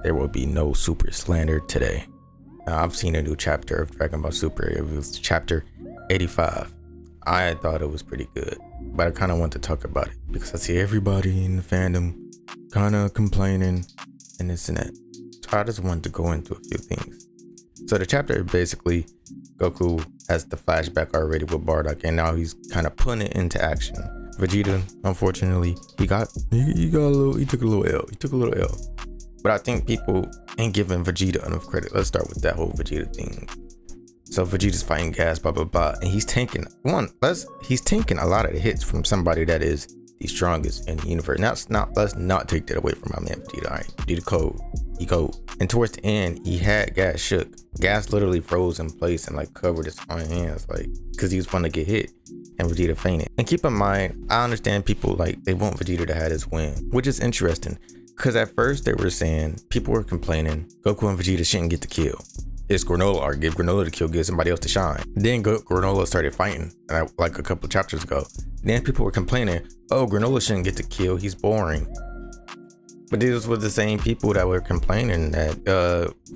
there will be no Super Slander today. Now, I've seen a new chapter of Dragon Ball Super. It was chapter 85. I thought it was pretty good, but I kind of want to talk about it because I see everybody in the fandom kind of complaining and this and that. So I just wanted to go into a few things. So the chapter basically, Goku has the flashback already with Bardock, and now he's kind of putting it into action. Vegeta, unfortunately, he took a little L. But I think people ain't giving Vegeta enough credit. Let's start with that whole Vegeta thing. So Vegeta's fighting gas, blah blah blah, and he's tanking a lot of the hits from somebody that is the strongest in the universe. Let's not take that away from my man Vegeta. All right, Vegeta cold. He cold. And towards the end, he had Gas shook. Gas literally froze in place and like covered his own hands, like, because he was fun to get hit. And Vegeta fainted. And keep in mind, I understand people like they want Vegeta to have his win, which is interesting. Because at first they were saying, people were complaining, Goku and Vegeta shouldn't get the kill. It's Granola art, give Granola the kill, give somebody else to shine. Then Granola started fighting, like a couple of chapters ago. Then people were complaining, oh, Granola shouldn't get the kill, he's boring. But these were the same people that were complaining that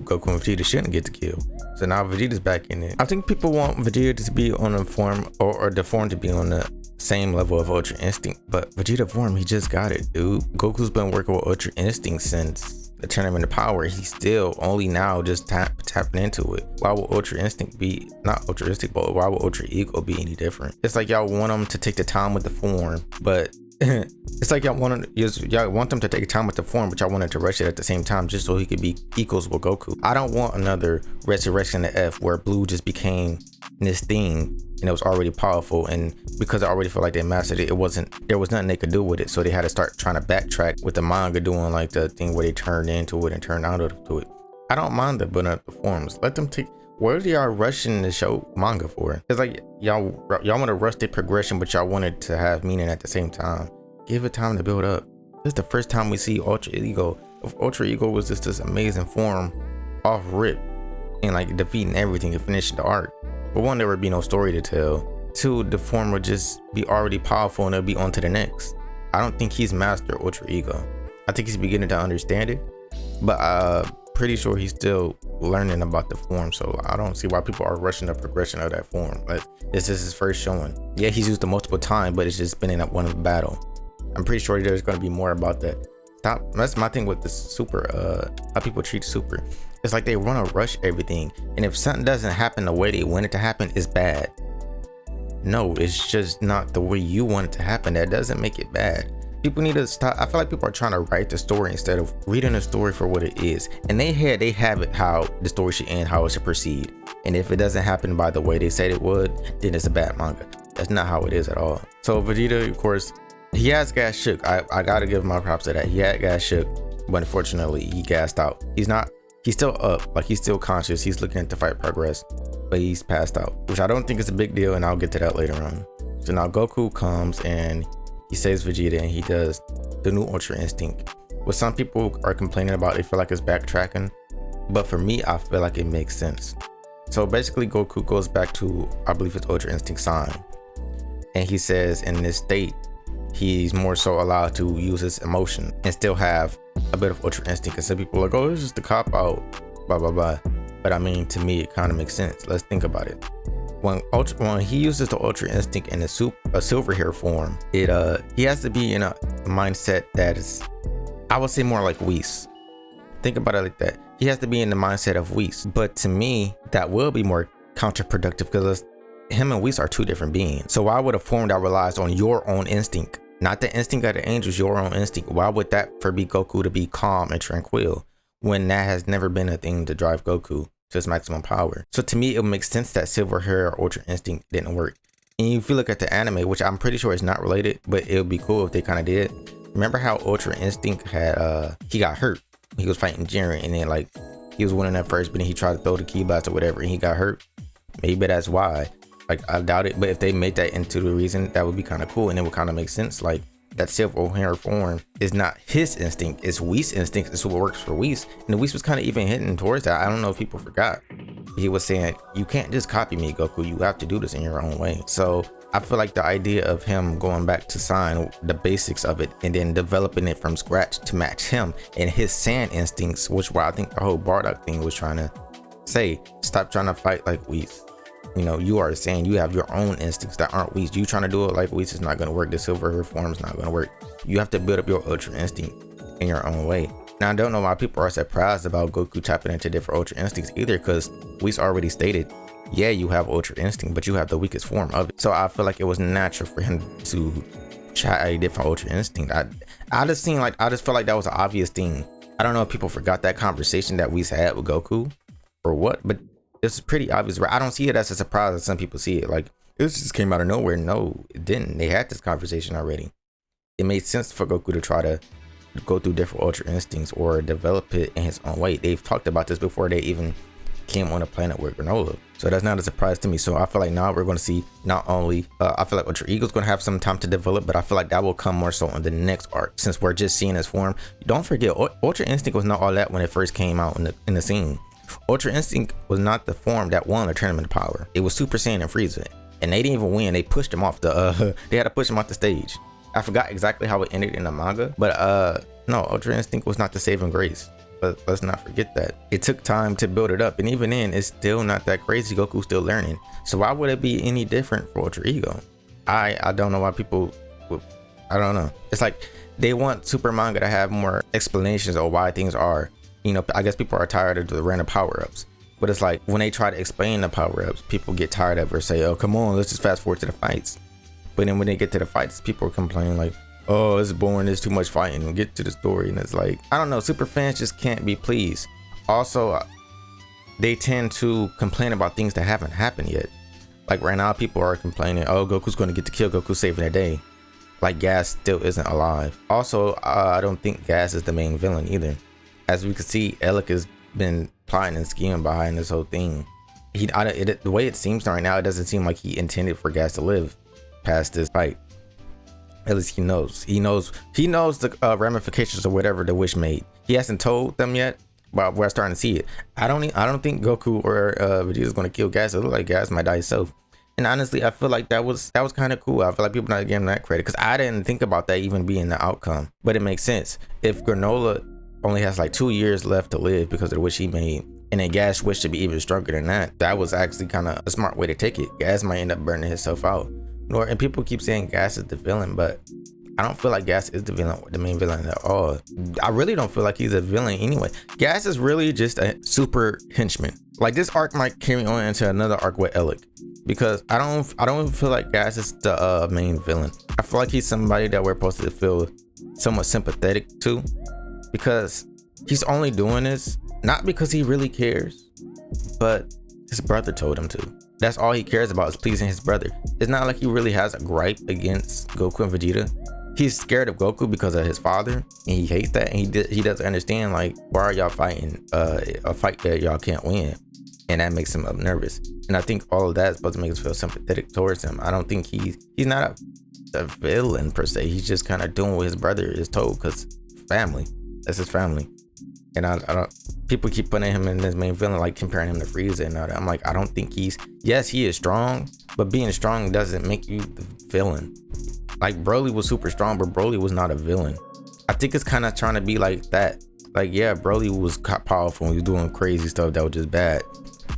Goku and Vegeta shouldn't get the kill. So now Vegeta's back in it. I think people want Vegeta to be on a form, or the form to be on the same level of Ultra Instinct. But Vegeta form, he just got it, dude. Goku's been working with Ultra Instinct since the Tournament of Power. He's still only now just tapping into it. Why would Ultra Instinct be, not Ultra Instinct, but why would Ultra Ego be any different? It's like y'all want them to take the time with the form, but it's like y'all want them to take time with the form, but y'all wanted to rush it at the same time just so he could be equals with Goku. I don't want another Resurrection to F where Blue just became this thing and it was already powerful, and because I already feel like they mastered it, there was nothing they could do with it, so they had to start trying to backtrack with the manga doing like the thing where they turned into it and turned out to it. I don't mind the building up the forms. Let them take. What are y'all rushing the show manga for? It's like y'all want to rush the progression, but y'all wanted to have meaning at the same time. Give it time to build up. This is the first time we see Ultra Ego. If Ultra Ego was just this amazing form off rip and like defeating everything and finishing the arc. But one, there would be no story to tell. Two, the form would just be already powerful and it'll be on to the next. I don't think he's mastered Ultra Ego. I think he's beginning to understand it, but pretty sure he's still learning about the form, so I don't see why people are rushing the progression of that form. But this is his first showing. Yeah, he's used it multiple times, but it's just been in one of the battle. I'm pretty sure there's going to be more about that. That's my thing with the Super, how people treat Super. It's like they want to rush everything, and if something doesn't happen the way they want it to happen, it's bad. No, it's just not the way you want it to happen. That doesn't make it bad. People need to stop. I feel like people are trying to write the story instead of reading the story for what it is. And they have it how the story should end, how it should proceed. And if it doesn't happen by the way they said it would, then it's a bad manga. That's not how it is at all. So Vegeta, of course, he has Gas shook. I gotta give my props to that. He had Gas shook, but unfortunately he gassed out. He's still up, like he's still conscious. He's looking at the fight progress, but he's passed out, which I don't think is a big deal, and I'll get to that later on. So now Goku comes and he saves Vegeta and he does the new Ultra Instinct. What some people are complaining about, they feel like it's backtracking, but for me, I feel like it makes sense. So basically Goku goes back to, I believe it's Ultra Instinct sign, and he says in this state, he's more so allowed to use his emotion and still have a bit of Ultra Instinct. And some people are like, oh, it's just a cop out, blah blah blah. But I mean, to me, it kind of makes sense. Let's think about it. When he uses the Ultra Instinct in a silver hair form, he has to be in a mindset that is, I would say, more like Whis. Think about it like that. He has to be in the mindset of Whis. But to me, that will be more counterproductive because him and Whis are two different beings. So why would a form that relies on your own instinct, not the instinct of the angels, your own instinct, why would that for be Goku to be calm and tranquil when that has never been a thing to drive Goku to his maximum power? So to me, it makes sense that silver hair or Ultra Instinct didn't work. And if you look at the anime, which I'm pretty sure is not related, but it would be cool if they kind of did. Remember how Ultra Instinct had he got hurt. He was fighting Jiren, and then like he was winning at first, but then he tried to throw the key blast or whatever and he got hurt. Maybe that's why. Like, I doubt it, but if they made that into the reason, that would be kind of cool, and it would kind of make sense. Like, that silver hair form is not his instinct, it's Whis' instinct. It's what works for Whis, and Whis was kind of even hinting towards that. I don't know if people forgot. He was saying, you can't just copy me, Goku, you have to do this in your own way. So I feel like the idea of him going back to sign the basics of it and then developing it from scratch to match him and his sand instincts, which why I think the whole Bardock thing was trying to say, stop trying to fight like Whis. You know, you are saying you have your own instincts that aren't Whis. You trying to do it like Whis is not going to work. The silver form is not going to work. You have to build up your ultra instinct in your own way. Now, I don't know why people are surprised about Goku tapping into different ultra instincts either, because Whis already stated, yeah, you have ultra instinct, but you have the weakest form of it. So I feel like it was natural for him to try a different ultra instinct. I just feel like that was an obvious thing. I don't know if people forgot that conversation that Whis had with Goku or what, but it's pretty obvious. I don't see it as a surprise as some people see it. Like, this just came out of nowhere. No, it didn't. They had this conversation already. It made sense for Goku to try to go through different ultra instincts or develop it in his own way. They've talked about this before they even came on a planet with Granola, so that's not a surprise to me. So I feel like now we're going to see not only I feel like Ultra Ego's going to have some time to develop, but I feel like that will come more so in the next arc, since we're just seeing his form. Don't forget, Ultra Instinct was not all that when it first came out in the scene. Ultra Instinct was not the form that won the tournament of power. It was Super Saiyan and Frieza, and they didn't even win. They pushed him off the they had to push him off the stage. I forgot exactly how it ended in the manga, but no, Ultra Instinct was not the saving grace. But let's not forget that it took time to build it up, and even then it's still not that crazy. Goku's still learning, so why would it be any different for Ultra Ego? I don't know why people I don't know. It's like they want Super Manga to have more explanations of why things are, you know. I guess people are tired of the random power-ups, but it's like when they try to explain the power-ups, people get tired of it or say, oh come on, let's just fast forward to the fights. But then when they get to the fights, people are complaining like, oh, it's boring, there's too much fighting, we'll get to the story. And it's like, I don't know, super fans just can't be pleased. Also, they tend to complain about things that haven't happened yet. Like right now, people are complaining, oh, Goku's going to get to kill Goku saving the day. Like Gas still isn't alive. Also, I don't think Gas is the main villain either. As we can see, Elec has been plotting and scheming behind this whole thing. The way it seems right now, it doesn't seem like he intended for Gas to live past this fight. At least he knows the ramifications of whatever the wish made. He hasn't told them yet, but we're starting to see it. I don't think Goku or Vegeta's gonna kill Gas. It looks like Gas might die himself. And honestly, I feel like that was kind of cool. I feel like people not giving that credit, because I didn't think about that even being the outcome. But it makes sense. If Granola only has like 2 years left to live because of the wish he made, and then Gas wish to be even stronger than that, that was actually kind of a smart way to take it. Gas might end up burning himself out. And people keep saying Gas is the villain, but I don't feel like Gas is the main villain at all. I really don't feel like he's a villain anyway. Gas is really just a super henchman. Like, this arc might carry on into another arc with Elec, because I don't feel like Gas is the main villain. I feel like he's somebody that we're supposed to feel somewhat sympathetic to, because he's only doing this not because he really cares, but his brother told him to. That's all he cares about, is pleasing his brother. It's not like he really has a gripe against Goku and Vegeta. He's scared of Goku because of his father, and he hates that, and he doesn't understand, like, why are y'all fighting a fight that y'all can't win, and that makes him nervous. And I think all of that is supposed to make us feel sympathetic towards him. I don't think he's not a villain per se. He's just kind of doing what his brother is told, because family, that's his family. And I don't, people keep putting him in this main villain, like comparing him to Frieza and all that. I'm like, I don't think yes, he is strong, but being strong doesn't make you the villain. Like, Broly was super strong, but Broly was not a villain. I think it's kind of trying to be like that. Like, yeah, Broly was powerful and he was doing crazy stuff that was just bad,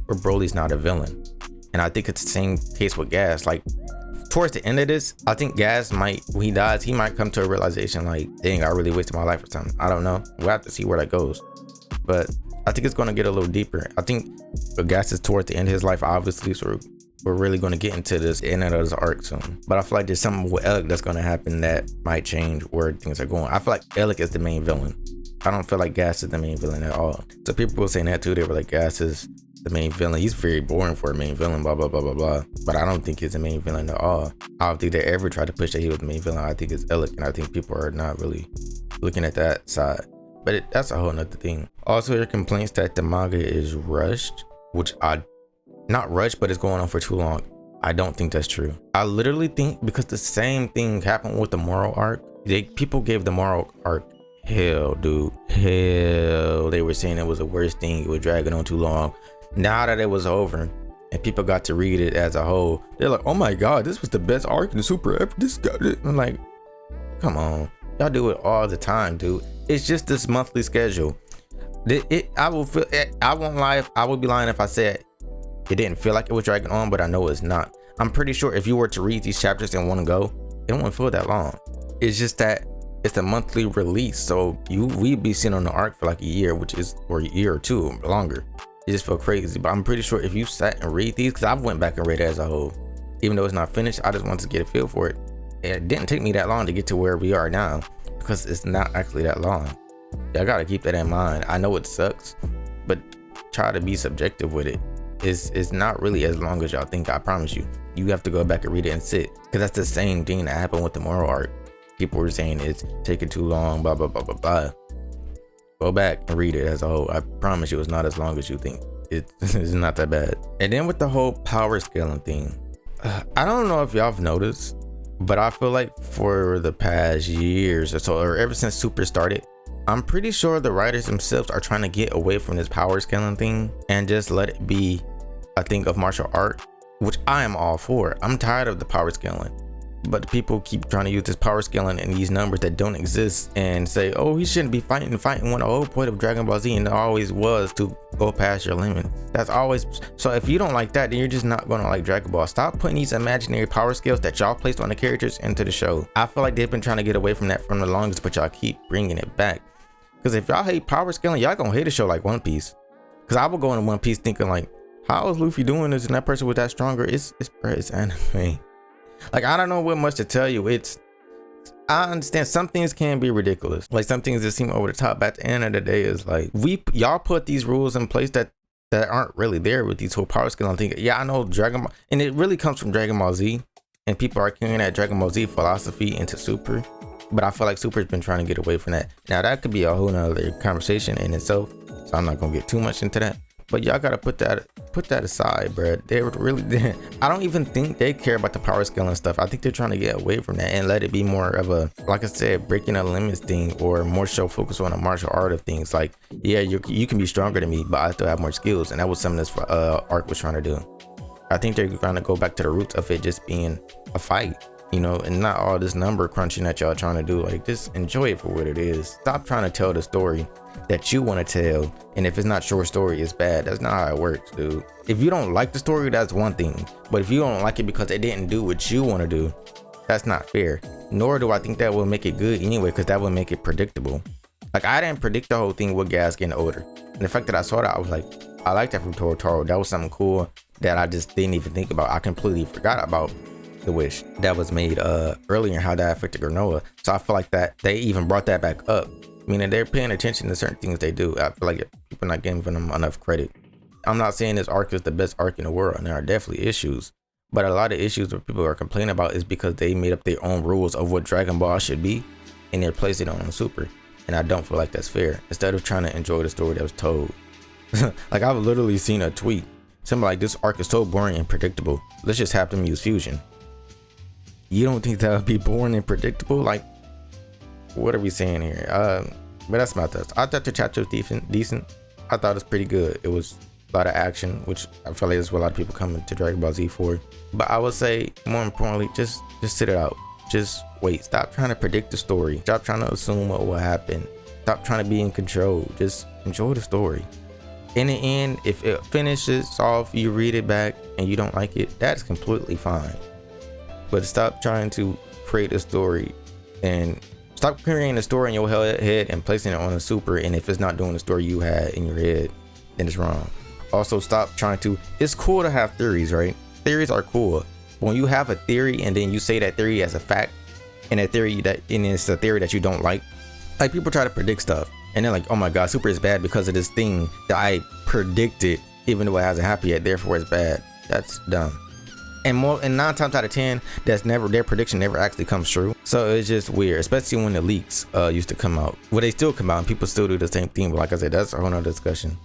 but Broly's not a villain. And I think it's the same case with Gas. Like, towards the end of this, I think Gas might, when he dies, he might come to a realization like, dang, I really wasted my life or something. I don't know. We'll have to see where that goes. But I think it's going to get a little deeper. I think Gas is towards the end of his life, obviously, so we're really going to get into this end of this arc soon. But I feel like there's something with Elec that's going to happen that might change where things are going. I feel like Elec is the main villain. I don't feel like Gas is the main villain at all. So people were saying that too. They were like, Gas is the main villain. He's very boring for a main villain, blah, blah, blah, blah, blah. But I don't think he's the main villain at all. I don't think they ever tried to push that he was the main villain. I think it's Elec, and I think people are not really looking at that side. But that's a whole nother thing. Also, there are complaints that the manga is rushed, which not rushed, but it's going on for too long. I don't think that's true. I literally think, because the same thing happened with the moral arc. People gave the moral arc hell, dude. Hell. They were saying it was the worst thing. It was dragging on too long. Now that it was over and people got to read it as a whole, they're like, oh my god, this was the best arc in the Super ever. This got it. I'm like, come on, y'all do it all the time, dude. It's just this monthly schedule. I won't lie. I would be lying if I said it didn't feel like it was dragging on, but I know it's not. I'm pretty sure if you were to read these chapters in one go, it won't feel that long. It's just that it's a monthly release, so we'd be sitting on the arc for like a year, or a year or two longer. It just felt crazy. But I'm pretty sure if you sat and read these, because I've went back and read it as a whole, even though it's not finished, I just wanted to get a feel for it. It didn't take me that long to get to where we are now, because it's not actually that long. I gotta keep that in mind. I know it sucks, but try to be subjective with it. It's not really as long as y'all think, I promise you. You have to go back and read it and sit, because that's the same thing that happened with the Moral arc. People were saying it's taking too long, blah blah blah blah blah. Go back and read it as a whole. I promise you it's not as long as you think. It's not that bad. And then with the whole power scaling thing, I don't know if y'all have noticed, but I feel like for the past years or so, or ever since Super started, I'm pretty sure the writers themselves are trying to get away from this power scaling thing and just let it be a thing of martial art, which I am all for. I'm tired of the power scaling, but people keep trying to use this power scaling and these numbers that don't exist and say, oh, he shouldn't be fighting when the whole point of Dragon Ball Z and it always was to go past your limit. That's always. So if you don't like that, then you're just not gonna like Dragon Ball. Stop putting these imaginary power scales that y'all placed on the characters into the show. I feel like they've been trying to get away from that from the longest, but y'all keep bringing it back. Because if y'all hate power scaling, y'all gonna hate a show like One Piece. Because I would go into One Piece thinking like, how is Luffy doing this and that person was that stronger? It's anime. Like, I don't know what much to tell you. I understand some things can be ridiculous. Like some things that seem over the top. But at the end of the day, is like y'all put these rules in place that aren't really there with these whole power scaling thing. Yeah, I know Dragon Ball, and it really comes from Dragon Ball Z, and people are carrying that Dragon Ball Z philosophy into Super. But I feel like Super's been trying to get away from that. Now that could be a whole nother conversation in itself, so I'm not gonna get too much into that. But y'all gotta put that aside, bro. They really, I don't even think they care about the power scaling stuff. I think they're trying to get away from that and let it be more of a, like I said, breaking the limits thing, or more so focus on a martial art of things. Like, yeah, you can be stronger than me, but I still have more skills, and that was something this arc was trying to do. I think they're trying to go back to the roots of it just being a fight, you know, and not all this number crunching that y'all trying to do. Like, just enjoy it for what it is. Stop trying to tell the story that you want to tell, and if it's not your story, it's bad. That's not how it works, dude. If you don't like the story, that's one thing, but if you don't like it because it didn't do what you want to do, that's not fair. Nor do I think that will make it good anyway, because that will make it predictable. Like, I didn't predict the whole thing with Gas getting older, and the fact that I saw that, I was like, I like that from Toro. That was something cool that I just didn't even think about. I completely forgot about the wish that was made earlier and how that affected Granola. So I feel like that they even brought that back up, meaning they're paying attention to certain things they do. I feel like people not giving them enough credit. I'm not saying this arc is the best arc in the world, and there are definitely issues, but a lot of issues that people are complaining about is because they made up their own rules of what Dragon Ball should be, and they're placing it on Super, and I don't feel like that's fair. Instead of trying to enjoy the story that was told. Like, I've literally seen a tweet, something like, this arc is so boring and predictable, let's just have them use fusion. You don't think that would be boring and predictable? Like, what are we saying here? But that's my thoughts. I thought the chapter was decent. I thought it was pretty good. It was a lot of action, which I feel like is what a lot of people come to Dragon Ball Z for. But I would say, more importantly, just sit it out. Just wait. Stop trying to predict the story. Stop trying to assume what will happen. Stop trying to be in control. Just enjoy the story. In the end, if it finishes off, you read it back and you don't like it, that's completely fine. But stop trying to create a story, and stop creating a story in your head and placing it on a Super, and if it's not doing the story you had in your head, then it's wrong. Also, stop trying to, it's cool to have theories, right? Theories are cool. But when you have a theory and then you say that theory as a fact, and it's a theory that you don't like people try to predict stuff and they're like, oh my god, Super is bad because of this thing that I predicted, even though it hasn't happened yet, therefore it's bad. That's dumb. And 9 times out of 10, their prediction never actually comes true. So it's just weird, especially when the leaks used to come out. Well, they still come out and people still do the same thing, but like I said, that's a whole nother discussion.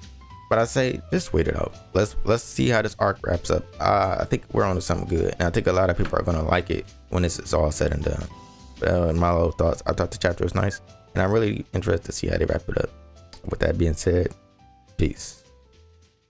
But I say, just wait it out. Let's see how this arc wraps up. I think we're on to something good, and I think a lot of people are gonna like it when this is all said and done. But my little thoughts, I thought the chapter was nice, and I'm really interested to see how they wrap it up. With that being said, peace.